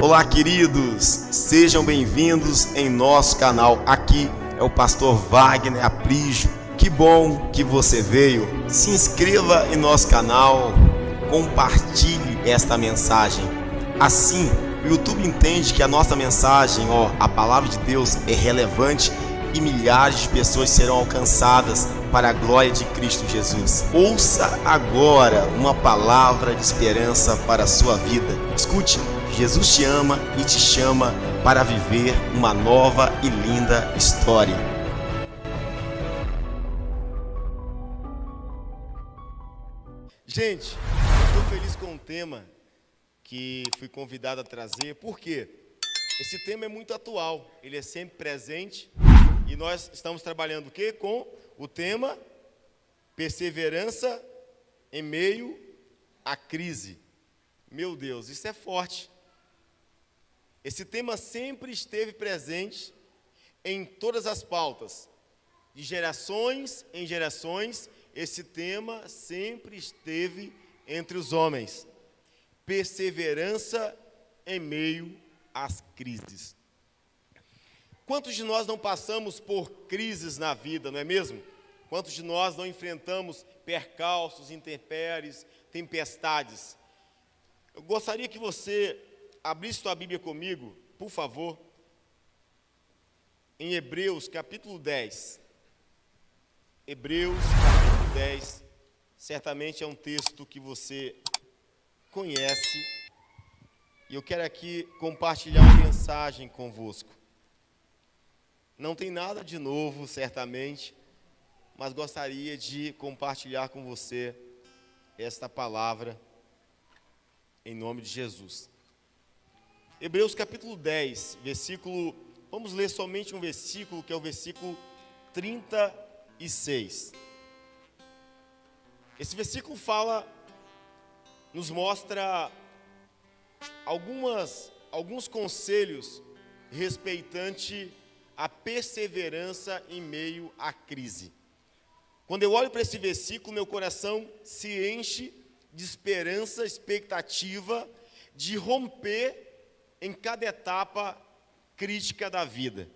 Olá, queridos, sejam bem-vindos em nosso canal. Aqui é o pastor Wagner Aprígio. Que bom que você veio. Se inscreva em nosso canal, compartilhe esta mensagem. Assim, o YouTube entende que a nossa mensagem, a palavra de Deus é relevante e milhares de pessoas serão alcançadas para a glória de Cristo Jesus. Ouça agora uma palavra de esperança para a sua vida. Escute, Jesus te ama e te chama para viver uma nova e linda história. Gente, eu estou feliz com o tema que fui convidado a trazer. Por quê? Esse tema é muito atual, ele é sempre presente. E nós estamos trabalhando o quê? Com o tema perseverança em meio à crise. Meu Deus, isso é forte. Esse tema sempre esteve presente em todas as pautas. De gerações em gerações, esse tema sempre esteve entre os homens. Perseverança em meio às crises. Quantos de nós não passamos por crises na vida, não é mesmo? Quantos de nós não enfrentamos percalços, intempéries, tempestades? Eu gostaria que você abrisse sua Bíblia comigo, por favor, em Hebreus capítulo 10. Hebreus capítulo 10, certamente é um texto que você conhece, e eu quero aqui compartilhar uma mensagem convosco. Não tem nada de novo, certamente, mas gostaria de compartilhar com você esta palavra em nome de Jesus. Hebreus capítulo 10, versículo, vamos ler somente um versículo, que é o versículo 36. Esse versículo nos mostra alguns conselhos respeitante a perseverança em meio à crise. Quando eu olho para esse versículo, meu coração se enche de esperança, expectativa de romper em cada etapa crítica da vida.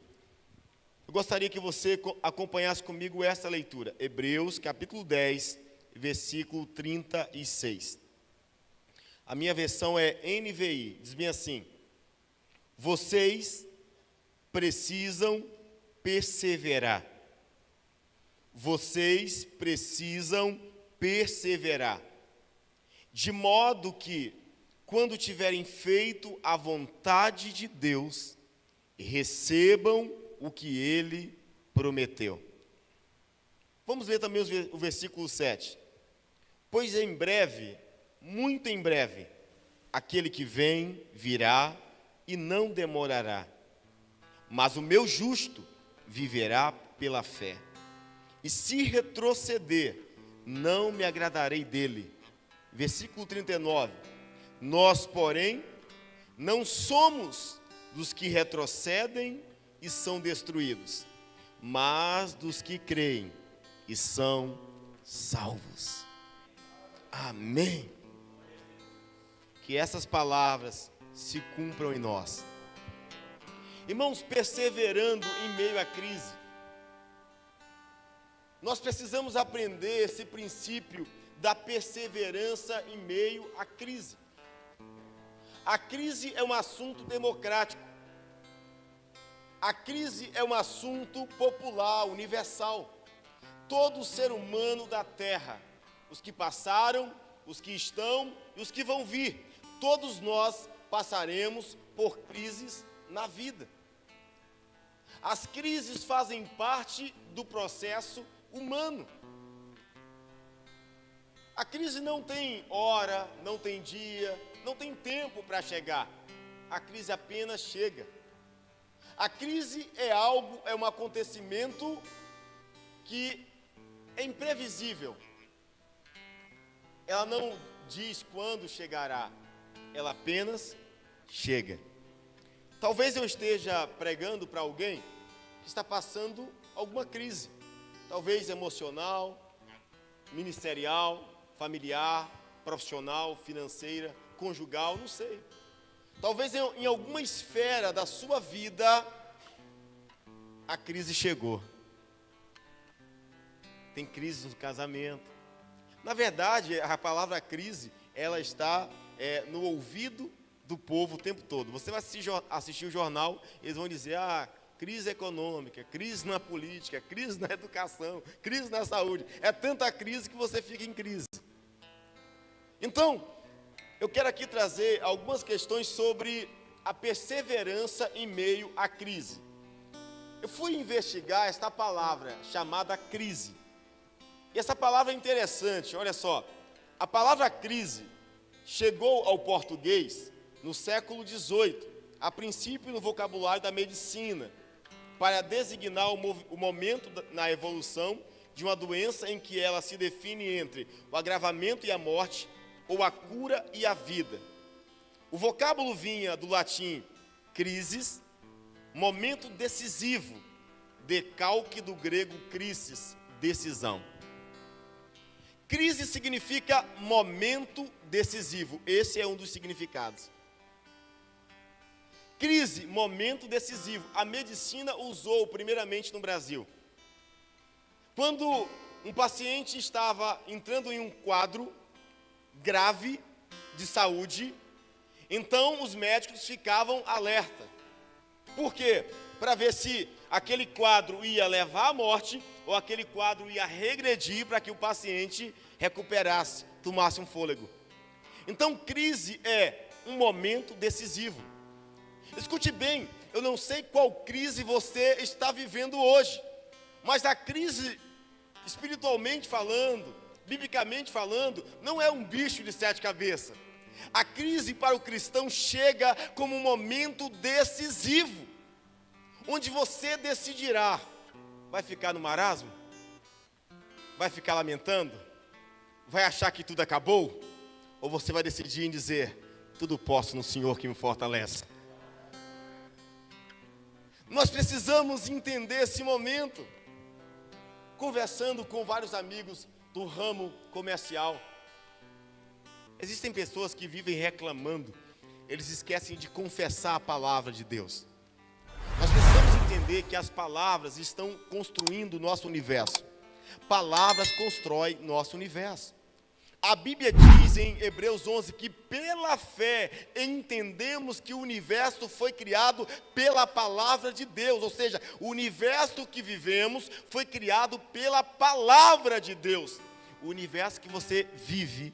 Eu gostaria que você acompanhasse comigo essa leitura. Hebreus capítulo 10, versículo 36. A minha versão é NVI, diz bem assim: vocês precisam perseverar. Vocês precisam perseverar. De modo que, quando tiverem feito a vontade de Deus, recebam o que Ele prometeu. Vamos ler também o versículo 7. Pois em breve, muito em breve, aquele que vem virá e não demorará. Mas o meu justo viverá pela fé. E se retroceder, não me agradarei dele. Versículo 39. Nós, porém, não somos dos que retrocedem e são destruídos, mas dos que creem e são salvos. Amém. Que essas palavras se cumpram em nós. Irmãos, perseverando em meio à crise, nós precisamos aprender esse princípio da perseverança em meio à crise. A crise é um assunto democrático. A crise é um assunto popular, universal. Todo ser humano da terra, os que passaram, os que estão e os que vão vir, todos nós passaremos por crises na vida. As crises fazem parte do processo humano. A crise não tem hora, não tem dia, não tem tempo para chegar. A crise apenas chega. A crise é um acontecimento que é imprevisível. Ela não diz quando chegará, ela apenas chega. Talvez eu esteja pregando para alguém que está passando alguma crise, talvez emocional, ministerial, familiar, profissional, financeira, conjugal, não sei. Talvez em alguma esfera da sua vida, a crise chegou. Tem crise no casamento. Na verdade, a palavra crise, ela está no ouvido do povo o tempo todo. Você vai assistir o jornal, eles vão dizer, crise econômica, crise na política, crise na educação, crise na saúde. É tanta crise que você fica em crise. Então, eu quero aqui trazer algumas questões sobre a perseverança em meio à crise. Eu fui investigar esta palavra chamada crise. E essa palavra é interessante, olha só. A palavra crise chegou ao português no século XVIII, a princípio no vocabulário da medicina, para designar o momento na evolução de uma doença em que ela se define entre o agravamento e a morte, ou a cura e a vida. O vocábulo vinha do latim crisis, momento decisivo, decalque do grego crisis, decisão. Crise significa momento decisivo, esse é um dos significados. Crise, momento decisivo, a medicina usou primeiramente no Brasil. Quando um paciente estava entrando em um quadro grave de saúde, então os médicos ficavam alerta. Por quê? Para ver se aquele quadro ia levar à morte ou aquele quadro ia regredir para que o paciente recuperasse, tomasse um fôlego. Então, crise é um momento decisivo. Escute bem, eu não sei qual crise você está vivendo hoje, mas a crise, espiritualmente falando, biblicamente falando, não é um bicho de 7 cabeças. A crise para o cristão chega como um momento decisivo, onde você decidirá, vai ficar no marasmo? Vai ficar lamentando? Vai achar que tudo acabou? Ou você vai decidir em dizer, tudo posso no Senhor que me fortalece? Nós precisamos entender esse momento. Conversando com vários amigos do ramo comercial, existem pessoas que vivem reclamando, eles esquecem de confessar a palavra de Deus. Nós precisamos entender que as palavras estão construindo o nosso universo. Palavras constroem nosso universo. A Bíblia diz em Hebreus 11 que pela fé entendemos que o universo foi criado pela palavra de Deus, ou seja, o universo que vivemos foi criado pela palavra de Deus. O universo que você vive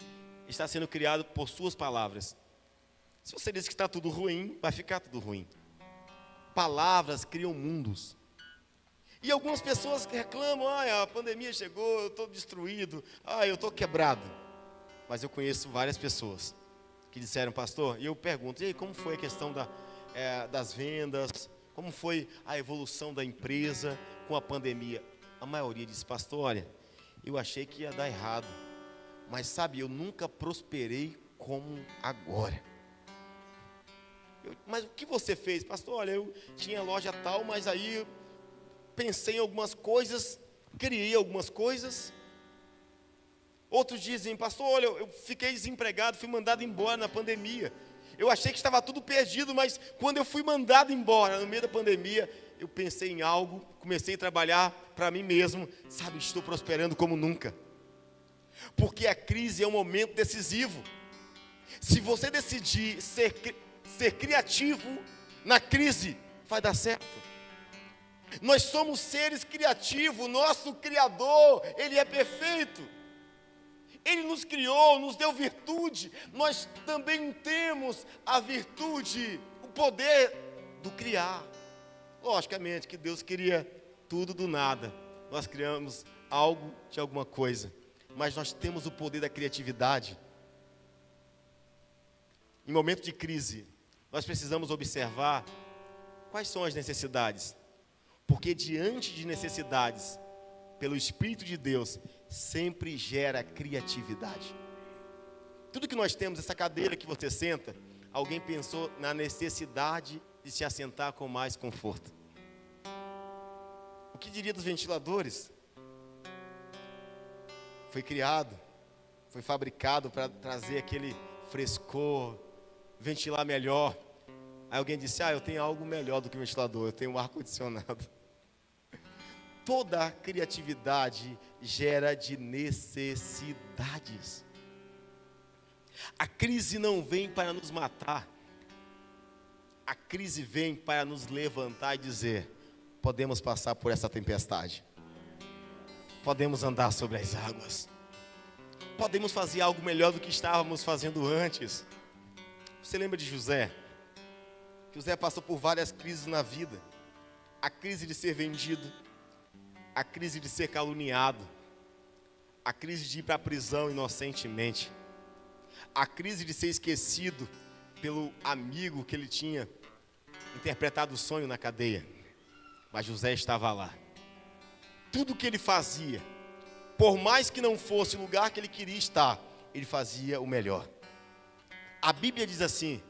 está sendo criado por suas palavras. Se você diz que está tudo ruim, vai ficar tudo ruim. Palavras criam mundos. E algumas pessoas que reclamam, a pandemia chegou, eu estou destruído, eu estou quebrado. Mas eu conheço várias pessoas que disseram, pastor, e eu pergunto, e aí, como foi a questão das vendas? Como foi a evolução da empresa com a pandemia? A maioria disse, pastor, olha, eu achei que ia dar errado, mas sabe, eu nunca prosperei como agora. Mas o que você fez? Pastor, olha, eu tinha loja tal, mas aí eu pensei em algumas coisas, criei algumas coisas. Outros dizem, pastor, olha, eu fiquei desempregado, fui mandado embora na pandemia. Eu achei que estava tudo perdido, mas quando eu fui mandado embora no meio da pandemia, eu pensei em algo, comecei a trabalhar para mim mesmo, sabe, estou prosperando como nunca. Porque a crise é um momento decisivo. Se você decidir ser criativo na crise, vai dar certo. Nós somos seres criativos, nosso Criador, Ele é perfeito. Ele nos criou, nos deu virtude, nós também temos a virtude, o poder do criar. Logicamente que Deus cria tudo do nada, nós criamos algo de alguma coisa, mas nós temos o poder da criatividade. Em momento de crise, nós precisamos observar quais são as necessidades, porque diante de necessidades, pelo Espírito de Deus, sempre gera criatividade. Tudo que nós temos, essa cadeira que você senta, alguém pensou na necessidade de se assentar com mais conforto. O que diria dos ventiladores? Foi criado, foi fabricado para trazer aquele frescor, ventilar melhor. Aí alguém disse, eu tenho algo melhor do que o ventilador, eu tenho um ar-condicionado. Toda criatividade gera de necessidades. A crise não vem para nos matar. A crise vem para nos levantar e dizer, podemos passar por essa tempestade. Podemos andar sobre as águas. Podemos fazer algo melhor do que estávamos fazendo antes. Você lembra de José? José passou por várias crises na vida. A crise de ser vendido. A crise de ser caluniado. A crise de ir para a prisão inocentemente. A crise de ser esquecido pelo amigo que ele tinha interpretado o sonho na cadeia. Mas José estava lá. Tudo que ele fazia, por mais que não fosse o lugar que ele queria estar, ele fazia o melhor. A Bíblia diz assim,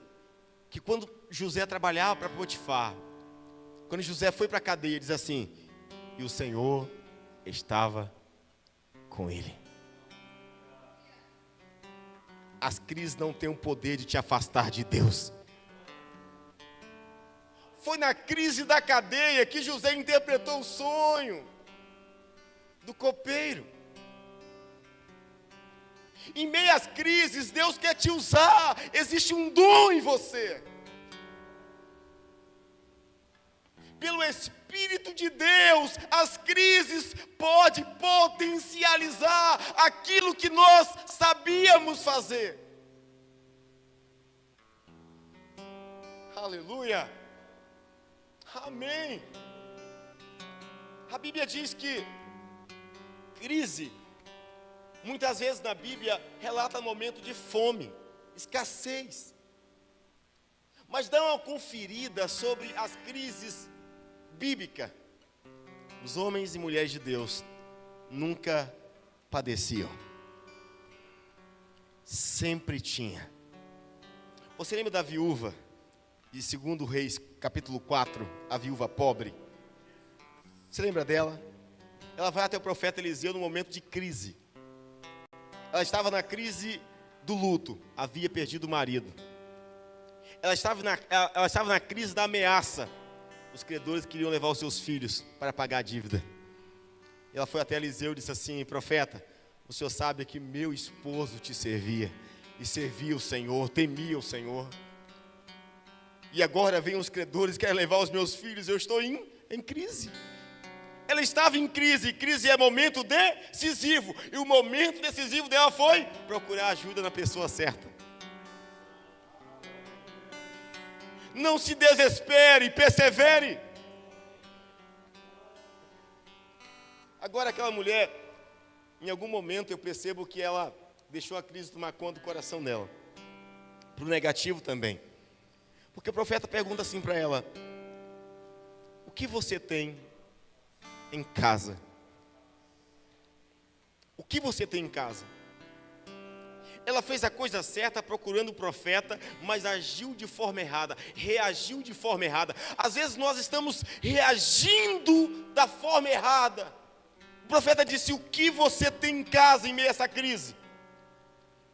que quando José trabalhava para Potifar, quando José foi para a cadeia, diz assim, e o Senhor estava com ele. As crises não têm o poder de te afastar de Deus. Foi na crise da cadeia que José interpretou o sonho do copeiro. Em meio às crises, Deus quer te usar. Existe um dom em você. Pelo Espírito de Deus, as crises podem potencializar aquilo que nós sabíamos fazer. Aleluia. Amém. A Bíblia diz que crise, muitas vezes na Bíblia, relata momento de fome, escassez. Mas dá uma conferida sobre as crises bíblicas. Os homens e mulheres de Deus nunca padeciam. Sempre tinha. Você lembra da viúva de 2 Reis, capítulo 4, a viúva pobre? Você lembra dela? Ela vai até o profeta Eliseu no momento de crise. Ela estava na crise do luto, havia perdido o marido. Ela estava na crise da ameaça. Os credores queriam levar os seus filhos para pagar a dívida. Ela foi até Eliseu e disse assim, profeta, o senhor sabe que meu esposo te servia, e servia o Senhor, temia o Senhor. E agora vem os credores, querem levar os meus filhos, eu estou em crise. Ela estava em crise, crise é momento decisivo. E o momento decisivo dela foi procurar ajuda na pessoa certa. Não se desespere, persevere. Agora aquela mulher, em algum momento eu percebo que ela deixou a crise tomar conta do coração dela. Para o negativo também. Porque o profeta pergunta assim para ela, o que você tem em casa? O que você tem em casa? Ela fez a coisa certa procurando o profeta, mas agiu de forma errada, reagiu de forma errada. Às vezes nós estamos reagindo da forma errada. O profeta disse, o que você tem em casa em meio a essa crise?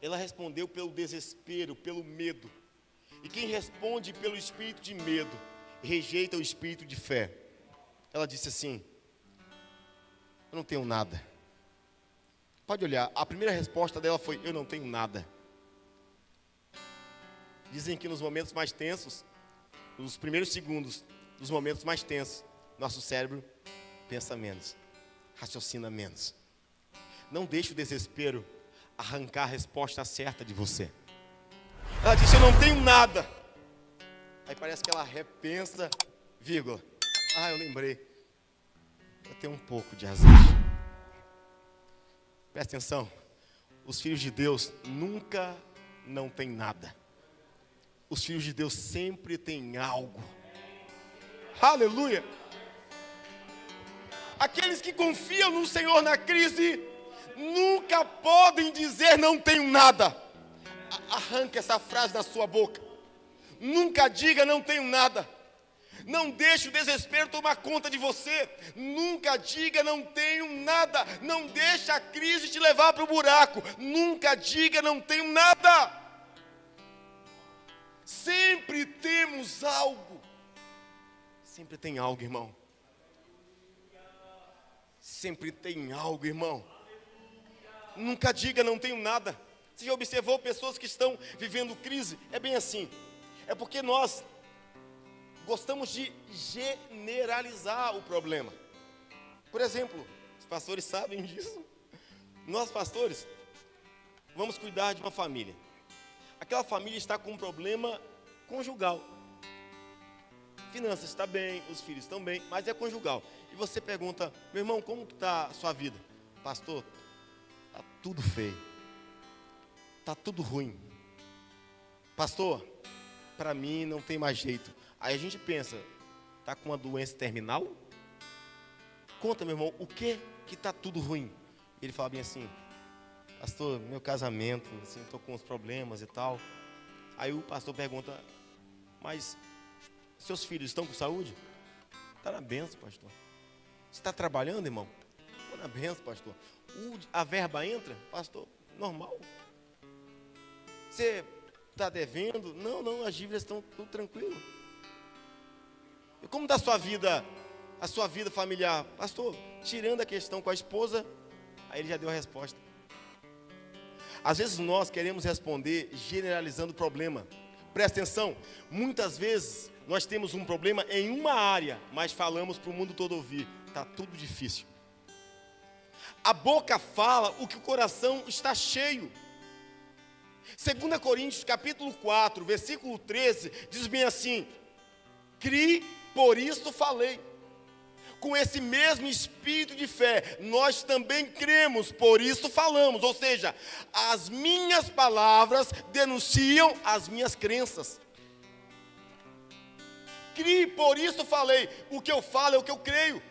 Ela respondeu pelo desespero, pelo medo. E quem responde pelo espírito de medo, rejeita o espírito de fé. Ela disse assim, eu não tenho nada. Pode olhar, a primeira resposta dela foi, eu não tenho nada. Dizem que nos momentos mais tensos, nos primeiros segundos dos momentos mais tensos, nosso cérebro pensa menos, raciocina menos. Não deixe o desespero arrancar a resposta certa de você. Ela disse, eu não tenho nada. Aí parece que ela repensa, vírgula. Eu lembrei. Eu tenho um pouco de azeite. Presta atenção. Os filhos de Deus nunca não têm nada. Os filhos de Deus sempre têm algo. Aleluia. Aqueles que confiam no Senhor na crise, nunca podem dizer não tenho nada. Arranque essa frase da sua boca. Nunca diga não tenho nada. Não deixe o desespero tomar conta de você. Nunca diga não tenho nada. Não deixe a crise te levar para o buraco. Nunca diga não tenho nada. Sempre temos algo. Sempre tem algo, irmão. Sempre tem algo, irmão. Nunca diga não tenho nada. Você já observou pessoas que estão vivendo crise? É bem assim. É porque nós gostamos de generalizar o problema. Por exemplo, os pastores sabem disso. Nós, pastores, vamos cuidar de uma família. Aquela família está com um problema conjugal. Finanças está bem, os filhos estão bem, mas é conjugal. E você pergunta, meu irmão, como está a sua vida? Pastor, está tudo feio. Está tudo ruim. Pastor, para mim não tem mais jeito. Aí a gente pensa, está com uma doença terminal? Conta, meu irmão, o que está tudo ruim? Ele fala bem assim, pastor, meu casamento, assim, estou com uns problemas e tal. Aí o pastor pergunta, mas seus filhos estão com saúde? Está na bênção, pastor. Você está trabalhando, irmão? Está na bênção, pastor. A verba entra? Pastor, normal. Você está devendo? Não, as dívidas estão tudo tranquilo. E como está a sua vida familiar? Pastor, tirando a questão com a esposa, aí ele já deu a resposta. Às vezes nós queremos responder generalizando o problema. Presta atenção, muitas vezes nós temos um problema em uma área, mas falamos para o mundo todo ouvir, está tudo difícil. A boca fala o que o coração está cheio. 2 Coríntios capítulo 4, versículo 13, diz bem assim, crie, por isso falei. Com esse mesmo espírito de fé, nós também cremos, por isso falamos. Ou seja, as minhas palavras denunciam as minhas crenças. Crie, por isso falei. O que eu falo é o que eu creio.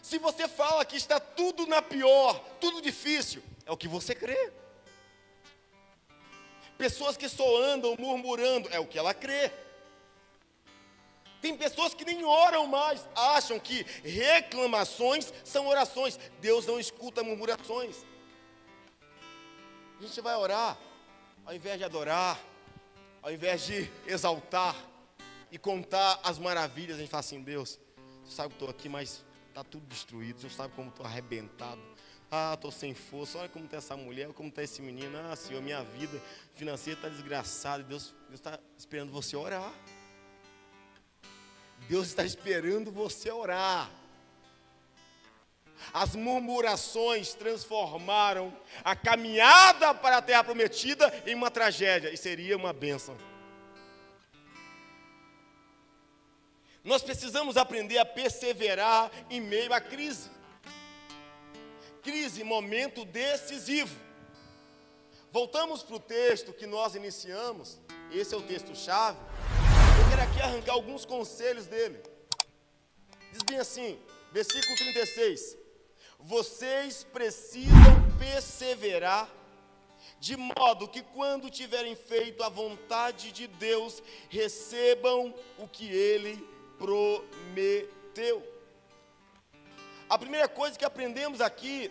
Se você fala que está tudo na pior, tudo difícil, é o que você crê. Pessoas que só andam murmurando, é o que ela crê. Tem pessoas que nem oram mais, acham que reclamações são orações. Deus não escuta murmurações. A gente vai orar, ao invés de adorar, ao invés de exaltar e contar as maravilhas, a gente fala assim, Deus, você sabe que estou aqui, mas está tudo destruído, você sabe como estou arrebentado. Estou sem força, olha como está essa mulher, como está esse menino. Senhor, minha vida financeira está desgraçada. Deus está esperando você orar. Deus está esperando você orar. As murmurações transformaram a caminhada para a terra prometida em uma tragédia, e seria uma bênção. Nós precisamos aprender a perseverar em meio à crise. Crise, momento decisivo. Voltamos para o texto que nós iniciamos, esse é o texto-chave. Eu quero aqui arrancar alguns conselhos dele. Diz bem assim, versículo 36. Vocês precisam perseverar, de modo que quando tiverem feito a vontade de Deus, recebam o que Ele prometeu. A primeira coisa que aprendemos aqui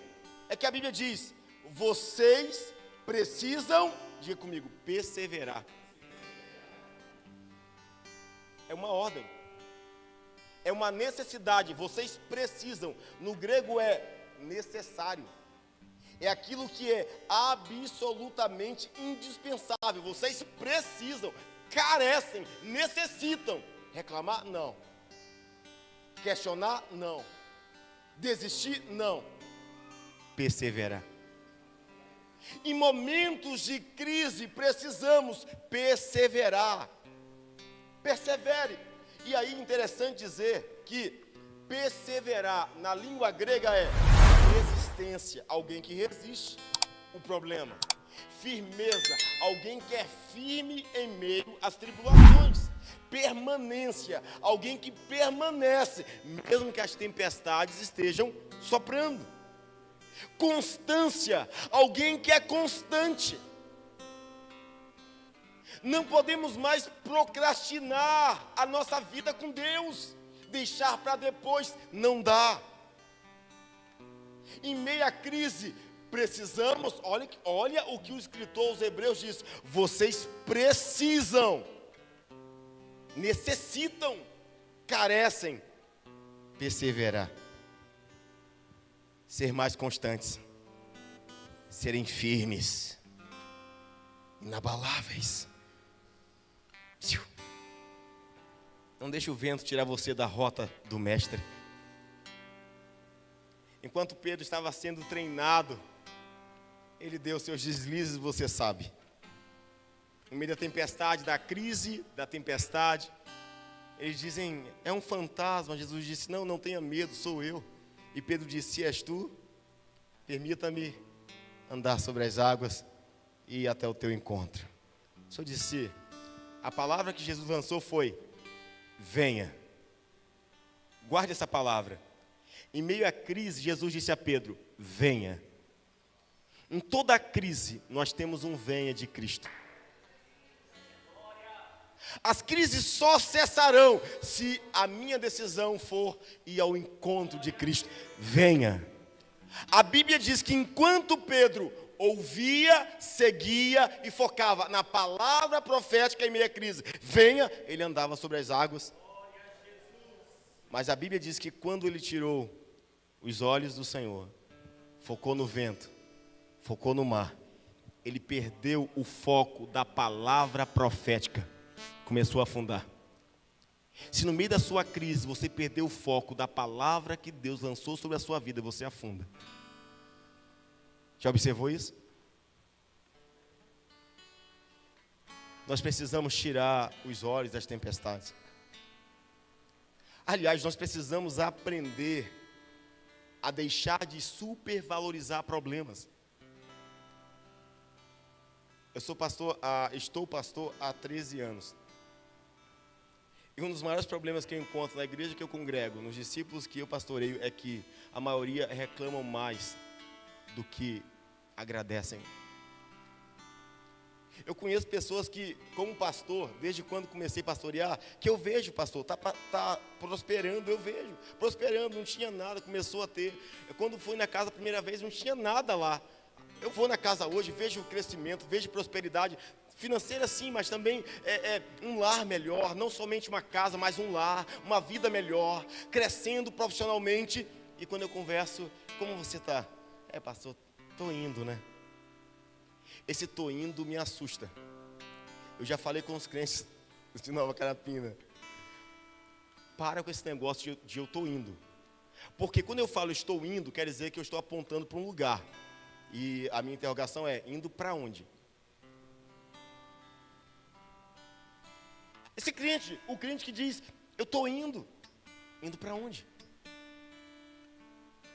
é que a Bíblia diz, vocês precisam, diga comigo, perseverar. É uma ordem, é uma necessidade, vocês precisam, no grego é necessário, é aquilo que é absolutamente indispensável, vocês precisam, carecem, necessitam. Reclamar? Não. Questionar? Não. Desistir? Não. Perseverar. Em momentos de crise precisamos perseverar. Persevere. E aí interessante dizer que perseverar na língua grega é resistência, alguém que resiste o problema. Firmeza, alguém que é firme em meio às tribulações. Permanência, alguém que permanece, mesmo que as tempestades estejam soprando. Constância, alguém que é constante. Não podemos mais procrastinar a nossa vida com Deus, deixar para depois, não dá. Em meio à crise, precisamos, olha o que o escritor aos Hebreus diz, vocês precisam necessitam, carecem, perseverar, ser mais constantes, serem firmes, inabaláveis. Não deixe o vento tirar você da rota do mestre. Enquanto Pedro estava sendo treinado, ele deu seus deslizes, você sabe. No meio da tempestade, da crise, da tempestade, eles dizem, é um fantasma. Jesus disse, não tenha medo, sou eu. E Pedro disse, se és tu, permita-me andar sobre as águas e ir até o teu encontro. O Senhor disse, a palavra que Jesus lançou foi, venha. Guarde essa palavra. Em meio à crise, Jesus disse a Pedro, venha. Em toda a crise, nós temos um venha de Cristo. As crises só cessarão se a minha decisão for ir ao encontro de Cristo. Venha. A Bíblia diz que enquanto Pedro ouvia, seguia e focava na palavra profética em meio à crise, venha, ele andava sobre as águas. Mas a Bíblia diz que quando ele tirou os olhos do Senhor, focou no vento, focou no mar, ele perdeu o foco da palavra profética, começou a afundar. Se no meio da sua crise você perdeu o foco da palavra que Deus lançou sobre a sua vida, você afunda. Já observou isso? Nós precisamos tirar os olhos das tempestades. Aliás, nós precisamos aprender a deixar de supervalorizar problemas. Estou pastor há 13 anos. E um dos maiores problemas que eu encontro na igreja que eu congrego, nos discípulos que eu pastoreio, é que a maioria reclamam mais do que agradecem. Eu conheço pessoas que, como pastor, desde quando comecei a pastorear, que eu vejo, pastor, tá prosperando, eu vejo, prosperando, não tinha nada, começou a ter. Quando fui na casa a primeira vez, não tinha nada lá. Eu vou na casa hoje, vejo o crescimento, vejo prosperidade financeira sim, mas também um lar melhor, não somente uma casa, mas um lar, uma vida melhor, crescendo profissionalmente. E quando eu converso, como você está? Pastor, estou indo, né? Esse tô indo me assusta. Eu já falei com os crentes de Nova Carapina. Para com esse negócio de eu tô indo. Porque quando eu falo estou indo, quer dizer que eu estou apontando para um lugar. E a minha interrogação é, indo para onde? Esse crente, o crente que diz, eu estou indo. Indo para onde?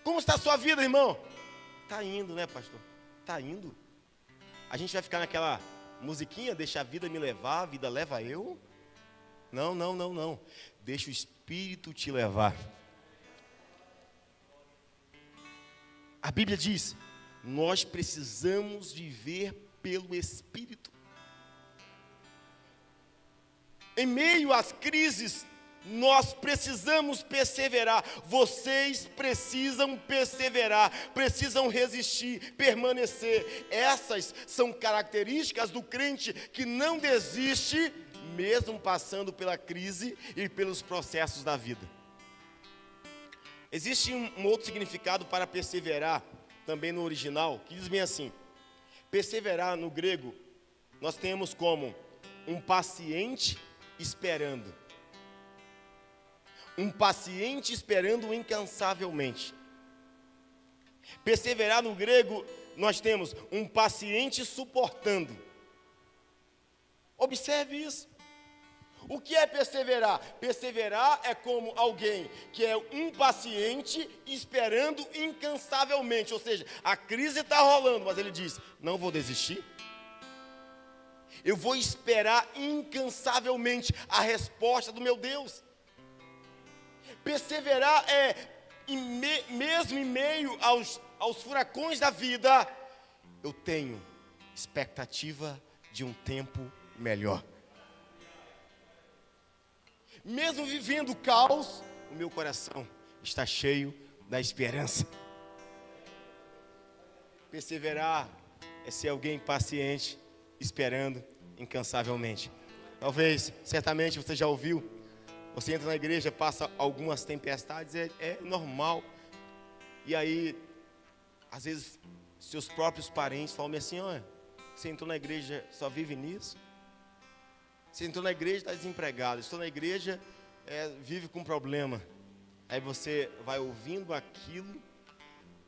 Como está a sua vida, irmão? Está indo, né, pastor? Está indo. A gente vai ficar naquela musiquinha, deixa a vida me levar, a vida leva eu? Não. Deixa o Espírito te levar. A Bíblia diz, nós precisamos viver pelo Espírito. Em meio às crises, nós precisamos perseverar. Vocês precisam perseverar, precisam resistir, permanecer. Essas são características do crente que não desiste, mesmo passando pela crise e pelos processos da vida. Existe um outro significado para perseverar, também no original, que diz bem assim: perseverar no grego, nós temos como um paciente esperando. Um paciente esperando incansavelmente. Perseverar no grego, nós temos um paciente suportando. Observe isso. O que é perseverar? Perseverar é como alguém que é um paciente esperando incansavelmente. Ou seja, a crise está rolando, mas ele diz, não vou desistir. Eu vou esperar incansavelmente a resposta do meu Deus. Perseverar é, mesmo em meio aos furacões da vida, eu tenho expectativa de um tempo melhor. Mesmo vivendo o caos, o meu coração está cheio da esperança. Perseverar é ser alguém paciente, esperando incansavelmente. Talvez, certamente você já ouviu. Você entra na igreja, passa algumas tempestades, é normal. E aí, às vezes, seus próprios parentes falam assim: olha, você entrou na igreja, só vive nisso? Você entrou na igreja, está desempregado. Estou na igreja, vive com problema. Aí você vai ouvindo aquilo,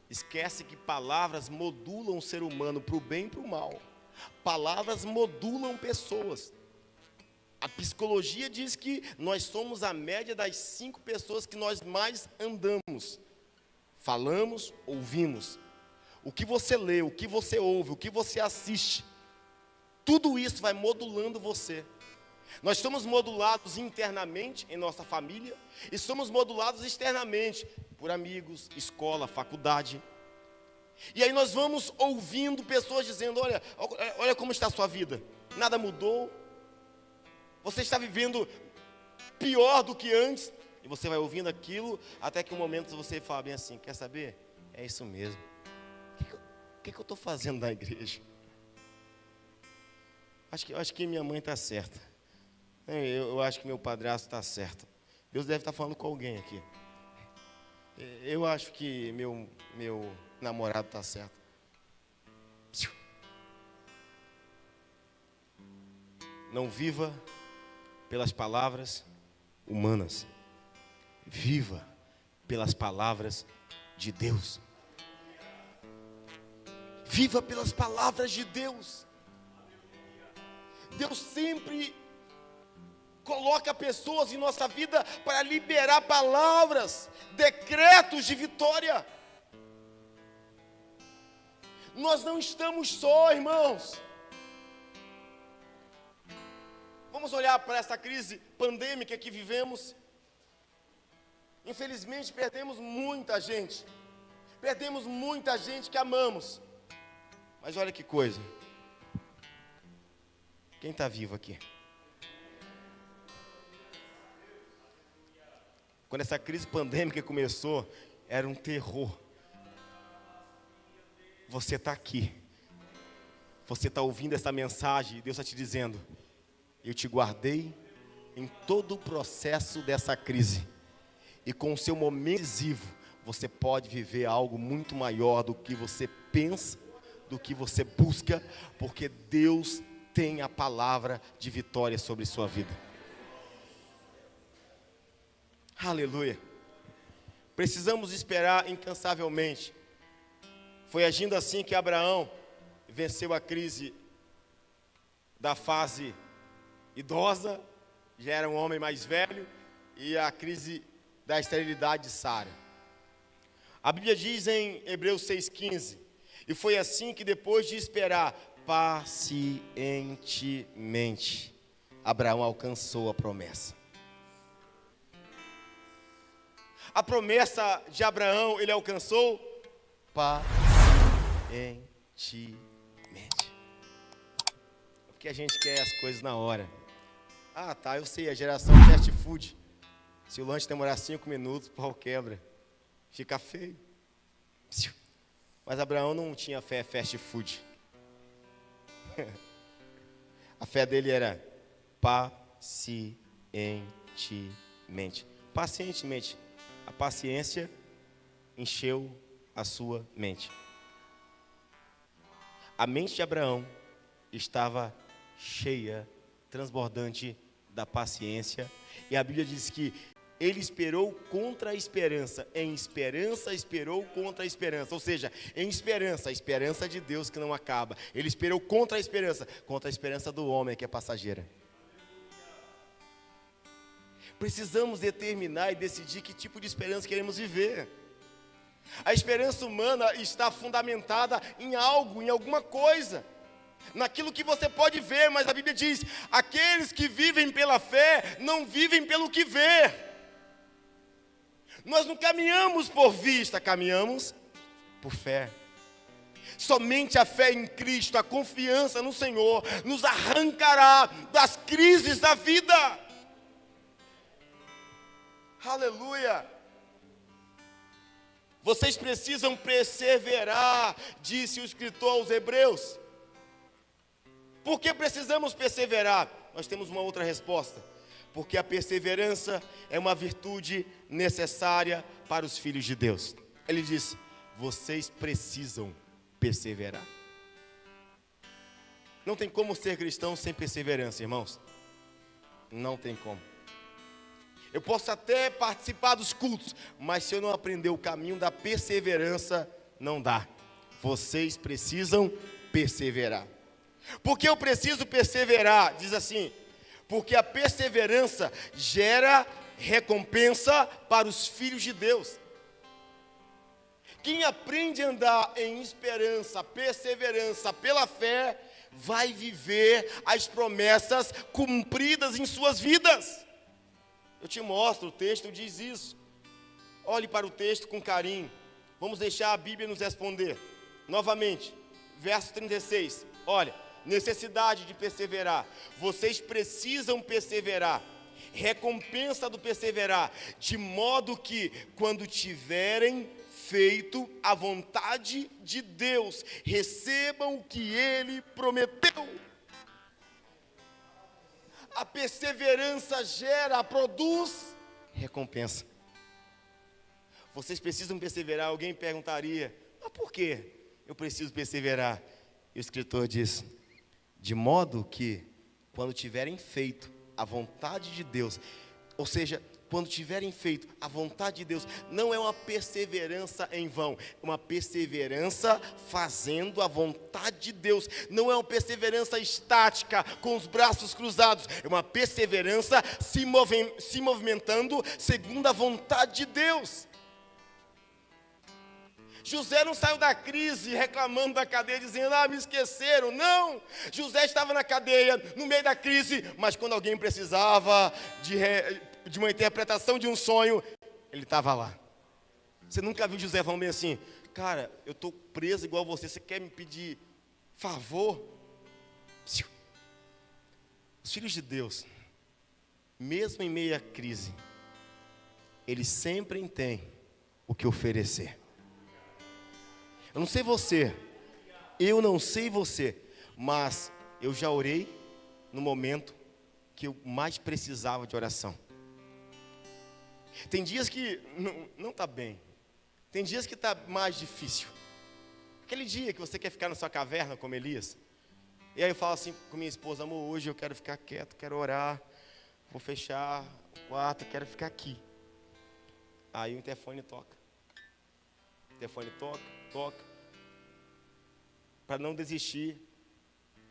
esquece que palavras modulam o ser humano para o bem e para o mal. Palavras modulam pessoas. A psicologia diz que nós somos a média das 5 pessoas que nós mais andamos. Falamos, ouvimos. O que você lê, o que você ouve, o que você assiste, tudo isso vai modulando você. Nós somos modulados internamente em nossa família e somos modulados externamente por amigos, escola, faculdade. E aí nós vamos ouvindo pessoas dizendo: olha como está a sua vida, nada mudou, você está vivendo pior do que antes. E você vai ouvindo aquilo até que um momento você fala bem assim: quer saber? É isso mesmo. O que eu estou fazendo na igreja? Acho que minha mãe está certa. Eu acho que meu padrasto está certo. Deus deve estar falando com alguém aqui. Eu acho que meu namorado está certo. Não viva pelas palavras humanas. Viva pelas palavras de Deus. Viva pelas palavras de Deus. Deus sempre coloca pessoas em nossa vida para liberar palavras, decretos de vitória. Nós não estamos só, irmãos. Vamos olhar para essa crise pandêmica que vivemos. Infelizmente perdemos muita gente. Perdemos muita gente que amamos. Mas olha que coisa. Quem está vivo aqui? Quando essa crise pandêmica começou, era um terror. Você está aqui. Você está ouvindo essa mensagem. Deus está te dizendo: eu te guardei em todo o processo dessa crise. E com o seu momento decisivo, você pode viver algo muito maior do que você pensa, do que você busca, porque Deus tem a palavra de vitória sobre sua vida. Aleluia. Precisamos esperar incansavelmente. Foi agindo assim que Abraão venceu a crise da fase idosa, já era um homem mais velho, e a crise da esterilidade de Sara. A Bíblia diz em Hebreus 6,15: e foi assim que depois de esperar pacientemente, Abraão alcançou a promessa. A promessa de Abraão ele alcançou pacientemente. Porque a gente quer as coisas na hora. Ah, tá, eu sei, a geração fast food. Se o lanche demorar 5 minutos, o pau quebra. Fica feio. Mas Abraão não tinha fé fast food. A fé dele era pacientemente. Pacientemente. A paciência encheu a sua mente. A mente de Abraão estava cheia, transbordante da paciência. E a Bíblia diz que ele esperou contra a esperança. Em esperança, esperou contra a esperança. Ou seja, em esperança, a esperança de Deus que não acaba. Ele esperou contra a esperança do homem que é passageira. Precisamos determinar e decidir que tipo de esperança queremos viver. A esperança humana está fundamentada em algo, em alguma coisa, naquilo que você pode ver, mas a Bíblia diz: aqueles que vivem pela fé não vivem pelo que vê. Nós não caminhamos por vista, caminhamos por fé. Somente a fé em Cristo, a confiança no Senhor, nos arrancará das crises da vida. Aleluia! Vocês precisam perseverar, disse o escritor aos Hebreus. Por que precisamos perseverar? nós temos uma outra resposta. Porque a perseverança é uma virtude necessária para os filhos de Deus. Ele diz: vocês precisam perseverar. Não tem como ser cristão sem perseverança, irmãos. Não tem como. Eu posso até participar dos cultos, mas se eu não aprender o caminho da perseverança, não dá. Vocês precisam perseverar. Por que eu preciso perseverar? Diz assim: porque a perseverança gera recompensa para os filhos de Deus. Quem aprende a andar em esperança, perseverança, pela fé, vai viver as promessas cumpridas em suas vidas. Eu te mostro, o texto diz isso. Olhe para o texto com carinho. Vamos deixar a Bíblia nos responder. Novamente, verso 36. Olha, necessidade de perseverar. Vocês precisam perseverar. Recompensa do perseverar, de modo que, quando tiverem feito a vontade de Deus, recebam o que Ele prometeu. A perseverança produz recompensa. Vocês precisam perseverar. Alguém perguntaria: mas por que eu preciso perseverar? E o escritor diz: de modo que, quando tiverem feito a vontade de Deus, ou seja, quando tiverem feito a vontade de Deus, não é uma perseverança em vão, é uma perseverança fazendo a vontade de Deus. Não é uma perseverança estática, com os braços cruzados, é uma perseverança se movimentando segundo a vontade de Deus. José não saiu da crise reclamando da cadeia, dizendo: me esqueceram. Não, José estava na cadeia, no meio da crise, mas quando alguém precisava de uma interpretação de um sonho, ele estava lá. Você nunca viu José falando bem assim: cara, eu estou preso igual você quer me pedir favor? Os filhos de Deus, mesmo em meio à crise, eles sempre têm o que oferecer. Eu não sei você, mas eu já orei no momento que eu mais precisava de oração. Tem dias que não está bem, tem dias que está mais difícil. Aquele dia que você quer ficar na sua caverna como Elias, e aí eu falo assim com minha esposa: amor, hoje eu quero ficar quieto, quero orar, vou fechar o quarto, quero ficar aqui. Aí o interfone toca. Para não desistir,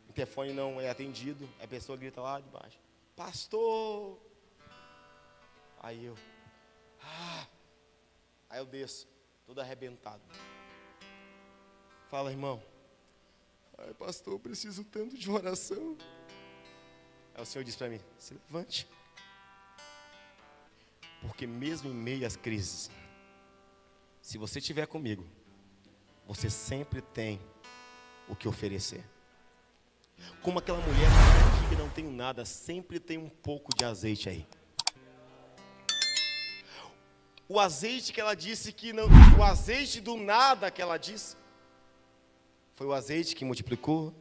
o interfone não é atendido, a pessoa grita lá de baixo: pastor! Aí eu desço, todo arrebentado. Fala: irmão, pastor, eu preciso tanto de oração. Aí o Senhor diz para mim: se levante. Porque mesmo em meio às crises, se você estiver comigo, você sempre tem o que oferecer. Como aquela mulher que não tem nada, sempre tem um pouco de azeite aí. O azeite que ela disse que não, o azeite do nada que ela disse, foi o azeite que multiplicou,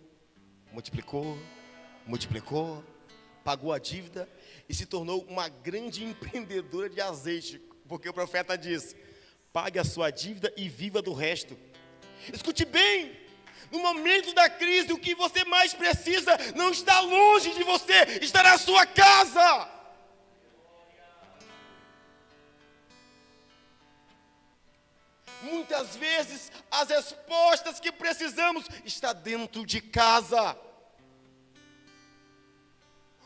pagou a dívida e se tornou uma grande empreendedora de azeite, porque o profeta diz: pague a sua dívida e viva do resto. Escute bem, no momento da crise, o que você mais precisa não está longe de você, está na sua casa. Muitas vezes, as respostas que precisamos estão dentro de casa.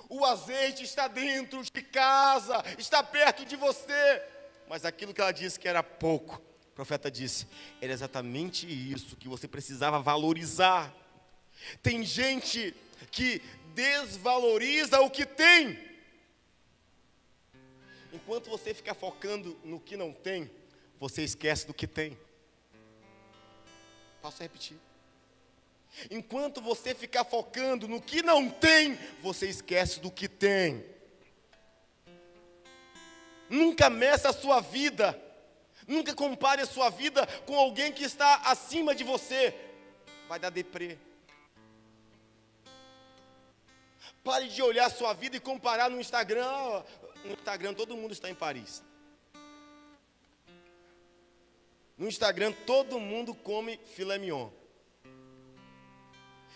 O azeite está dentro de casa, está perto de você. Mas aquilo que ela disse que era pouco, o profeta disse, era exatamente isso que você precisava valorizar. Tem gente que desvaloriza o que tem. Enquanto você fica focando no que não tem, você esquece do que tem. Posso repetir? Enquanto você ficar focando no que não tem, você esquece do que tem. Nunca meça a sua vida, nunca compare a sua vida com alguém que está acima de você. Vai dar deprê. Pare de olhar a sua vida e comparar no Instagram. No Instagram todo mundo está em Paris. No Instagram todo mundo come filé mignon.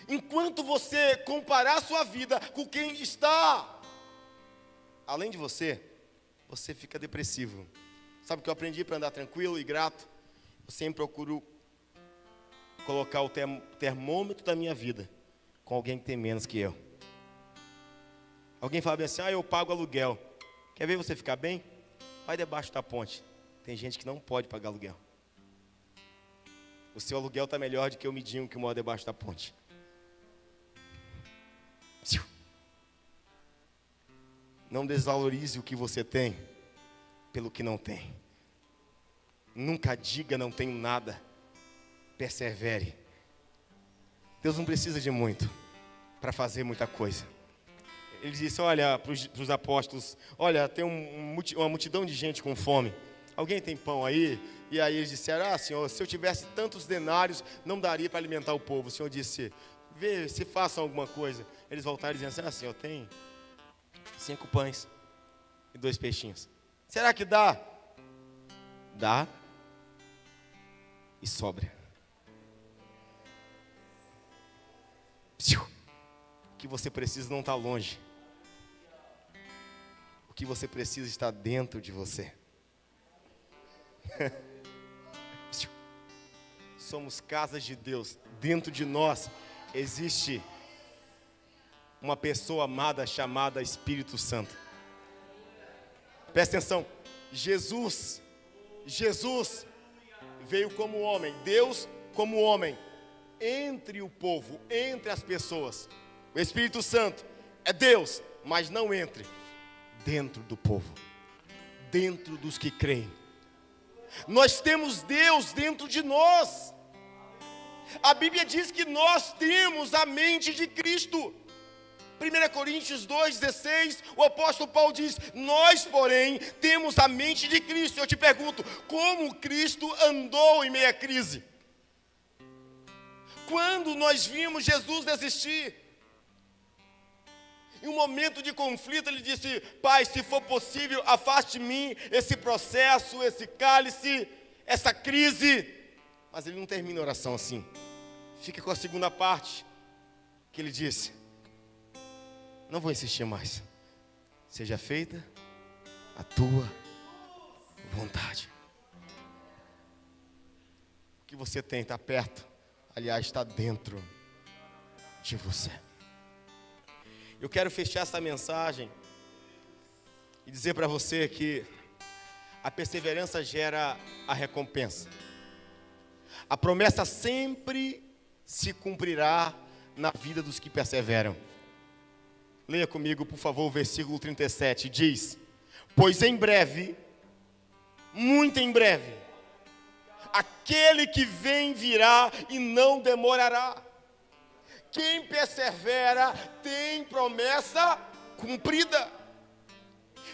Enquanto você comparar a sua vida com quem está além de você, você fica depressivo. Sabe o que eu aprendi para andar tranquilo e grato? Eu sempre procuro colocar o termômetro da minha vida com alguém que tem menos que eu. Alguém fala bem assim, eu pago aluguel. Quer ver você ficar bem? Vai debaixo da ponte. Tem gente que não pode pagar aluguel. O seu aluguel está melhor do que o midinho que mora debaixo da ponte. Não desvalorize o que você tem pelo que não tem. Nunca diga não tenho nada. Persevere. Deus não precisa de muito para fazer muita coisa. Ele disse, olha, para os apóstolos, olha, tem uma multidão de gente com fome. Alguém tem pão aí? E aí eles disseram, Senhor, se eu tivesse tantos denários, não daria para alimentar o povo. O Senhor disse, vê se façam alguma coisa. Eles voltaram dizendo assim, Senhor, tem 5 pães e 2 peixinhos. Será que dá? Dá e sobra. O que você precisa não está longe. O que você precisa está dentro de você. Somos casas de Deus. Dentro de nós existe uma pessoa amada chamada Espírito Santo. Presta atenção. Jesus veio como homem. Deus como homem. Entre o povo, entre as pessoas. O Espírito Santo é Deus, mas não entre dentro do povo, dentro dos que creem. Nós temos Deus dentro de nós. A Bíblia diz que nós temos a mente de Cristo. 1 Coríntios 2,16, o apóstolo Paulo diz, nós, porém, temos a mente de Cristo. Eu te pergunto, como Cristo andou em meio à crise? Quando nós vimos Jesus desistir? Em um momento de conflito, ele disse, Pai, se for possível, afaste de mim esse processo, esse cálice, essa crise. Mas ele não termina a oração assim. Fica com a segunda parte, que ele disse, não vou insistir mais. Seja feita a tua vontade. O que você tem está perto, aliás, está dentro de você. Eu quero fechar essa mensagem e dizer para você que a perseverança gera a recompensa. A promessa sempre se cumprirá na vida dos que perseveram. Leia comigo, por favor, o versículo 37, diz, pois em breve, muito em breve, aquele que vem virá e não demorará. Quem persevera tem promessa cumprida.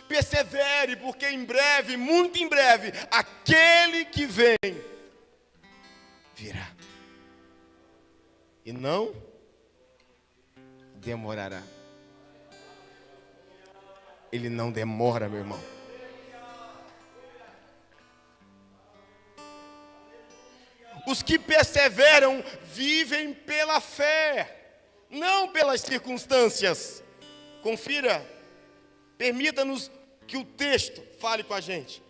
Persevere, porque em breve, muito em breve, aquele que vem virá. E não demorará. Ele não demora, meu irmão. Os que perseveram vivem pela fé, não pelas circunstâncias. Confira, permita-nos que o texto fale com a gente.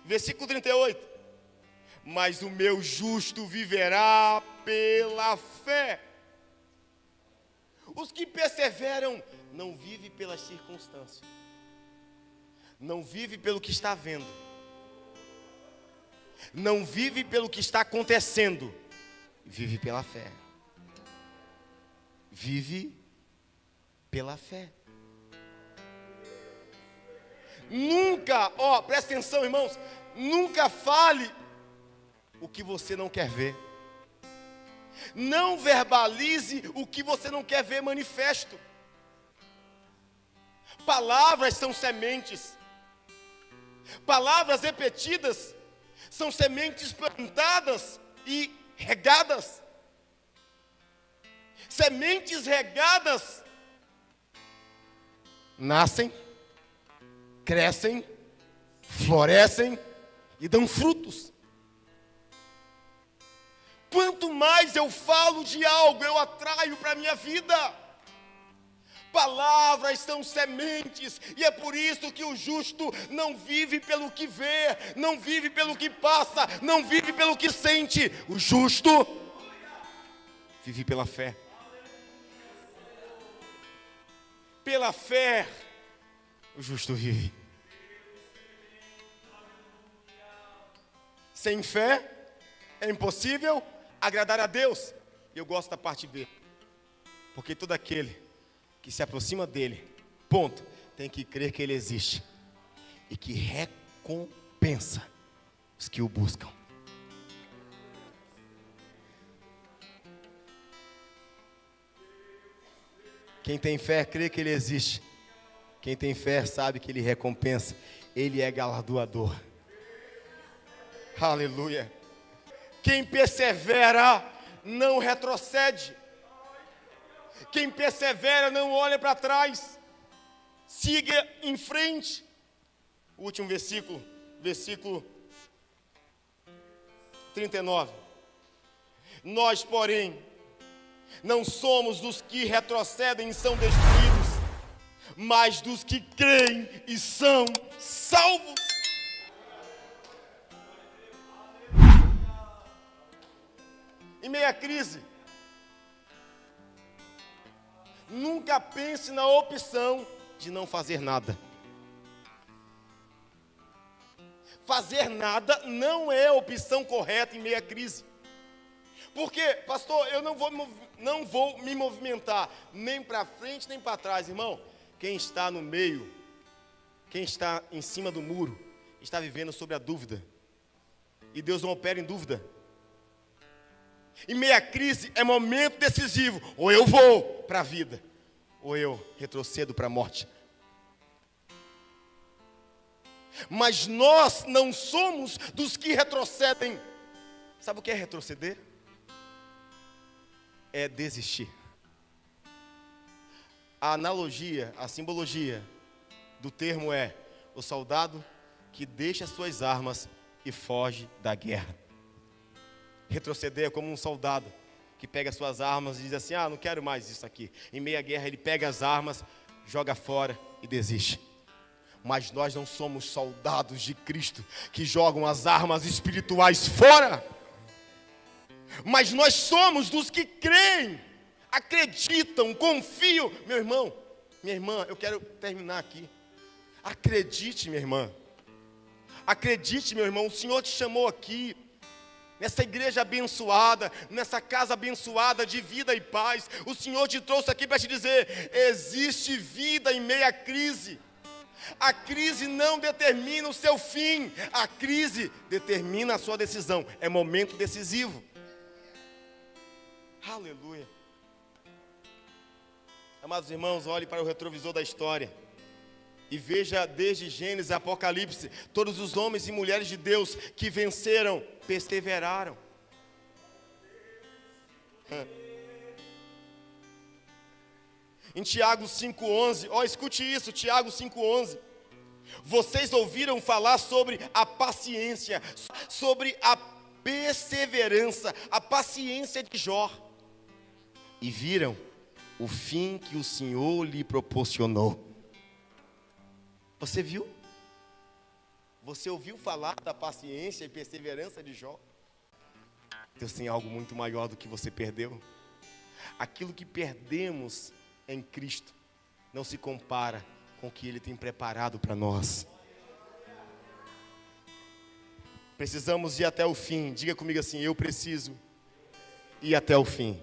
Versículo 38. Mas o meu justo viverá pela fé. Os que perseveram não vivem pelas circunstâncias. Não vivem pelo que está vendo. Não vive pelo que está acontecendo. Vive pela fé. Vive pela fé. Nunca, presta atenção, irmãos. Nunca fale o que você não quer ver. Não verbalize o que você não quer ver manifesto. Palavras são sementes. Palavras repetidas são sementes plantadas e regadas. Sementes regadas nascem, crescem, florescem e dão frutos. Quanto mais eu falo de algo, eu atraio para a minha vida. Palavras são sementes, e é por isso que o justo não vive pelo que vê, não vive pelo que passa, não vive pelo que sente. O justo vive pela fé. Pela fé, o justo vive. Sem fé, é impossível agradar a Deus. E eu gosto da parte B. Porque todo aquele que se aproxima dele, ponto, tem que crer que ele existe. E que recompensa os que o buscam. Quem tem fé crê que ele existe. Quem tem fé sabe que ele recompensa. Ele é galardoador. Aleluia. Quem persevera não retrocede. Quem persevera não olha para trás. Siga em frente. O último versículo, versículo 39. Nós, porém, não somos dos que retrocedem e são destruídos, mas dos que creem e são salvos. Em meio à crise, nunca pense na opção de não fazer nada. Fazer nada não é a opção correta em meio à crise. Porque, pastor, eu não vou me movimentar nem para frente nem para trás, irmão. Quem está no meio, quem está em cima do muro, está vivendo sobre a dúvida. E Deus não opera em dúvida. Em meio à crise é momento decisivo. Ou eu vou para a vida, ou eu retrocedo para a morte. Mas nós não somos dos que retrocedem. Sabe o que é retroceder? É desistir. A analogia, a simbologia do termo é o soldado que deixa suas armas e foge da guerra. Retroceder é como um soldado que pega suas armas e diz assim: não quero mais isso aqui. Em meio à guerra ele pega as armas, joga fora e desiste. Mas nós não somos soldados de Cristo que jogam as armas espirituais fora. Mas nós somos dos que creem, acreditam, confiam. Meu irmão, minha irmã, eu quero terminar aqui. Acredite, minha irmã. Acredite, meu irmão, o Senhor te chamou aqui, nessa igreja abençoada, nessa casa abençoada de vida e paz. O Senhor te trouxe aqui para te dizer: existe vida em meio à crise. A crise não determina o seu fim, a crise determina a sua decisão. É momento decisivo. Aleluia. Amados irmãos, olhe para o retrovisor da história e veja desde Gênesis a Apocalipse, todos os homens e mulheres de Deus que venceram, perseveraram. Em Tiago 5,11, escute isso, Tiago 5,11. Vocês ouviram falar sobre a paciência, sobre a perseverança, a paciência de Jó. E viram o fim que o Senhor lhe proporcionou. Você viu? Você ouviu falar da paciência e perseverança de Jó? Deus tem algo muito maior do que você perdeu. Aquilo que perdemos em Cristo não se compara com o que Ele tem preparado para nós. Precisamos ir até o fim. Diga comigo assim: eu preciso ir até o fim.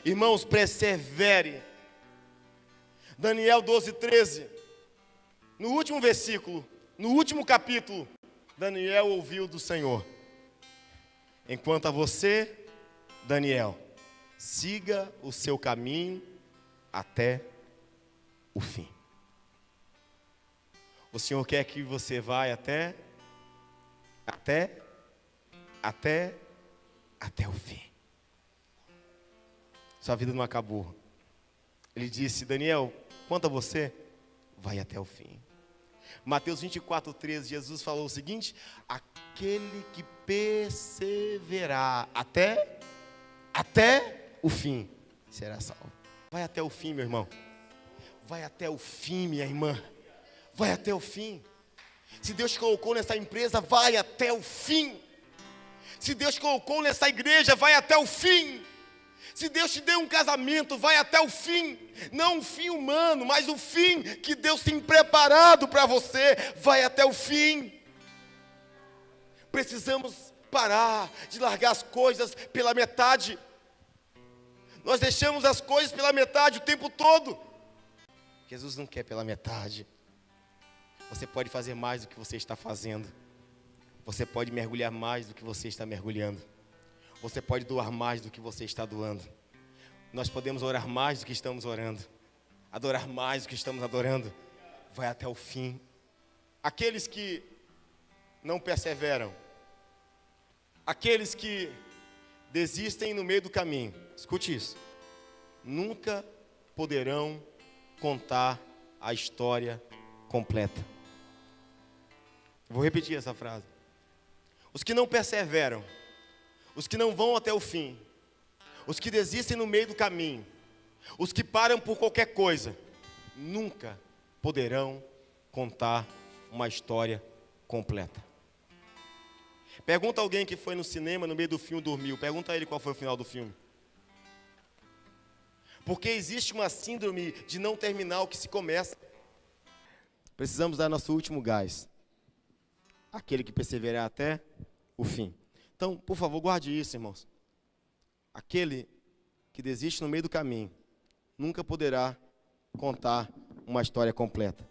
Irmãos, persevere. Daniel 12:13. No último versículo, no último capítulo, Daniel ouviu do Senhor: enquanto a você, Daniel, siga o seu caminho até o fim. O Senhor quer que você vá até o fim. Sua vida não acabou. Ele disse: Daniel, quanto a você, vai até o fim. Mateus 24:13, Jesus falou o seguinte: aquele que perseverar até o fim será salvo. Vai até o fim, meu irmão. Vai até o fim, minha irmã. Vai até o fim. Se Deus colocou nessa empresa, vai até o fim. Se Deus colocou nessa igreja, vai até o fim. Se Deus te deu um casamento, vai até o fim. Não um fim humano, mas o fim que Deus tem preparado para você, vai até o fim. Precisamos parar de largar as coisas pela metade. Nós deixamos as coisas pela metade o tempo todo. Jesus não quer pela metade. Você pode fazer mais do que você está fazendo. Você pode mergulhar mais do que você está mergulhando. Você pode doar mais do que você está doando. Nós podemos orar mais do que estamos orando. Adorar mais do que estamos adorando. Vai até o fim. Aqueles que não perseveram. Aqueles que desistem no meio do caminho. Escute isso. Nunca poderão contar a história completa. Vou repetir essa frase. Os que não perseveram, os que não vão até o fim, os que desistem no meio do caminho, os que param por qualquer coisa, nunca poderão contar uma história completa. Pergunta a alguém que foi no cinema, no meio do filme dormiu. Pergunta a ele qual foi o final do filme. Porque existe uma síndrome de não terminar o que se começa. Precisamos dar nosso último gás. Aquele que perseverar até o fim. Então, por favor, guarde isso, irmãos. Aquele que desiste no meio do caminho nunca poderá contar uma história completa.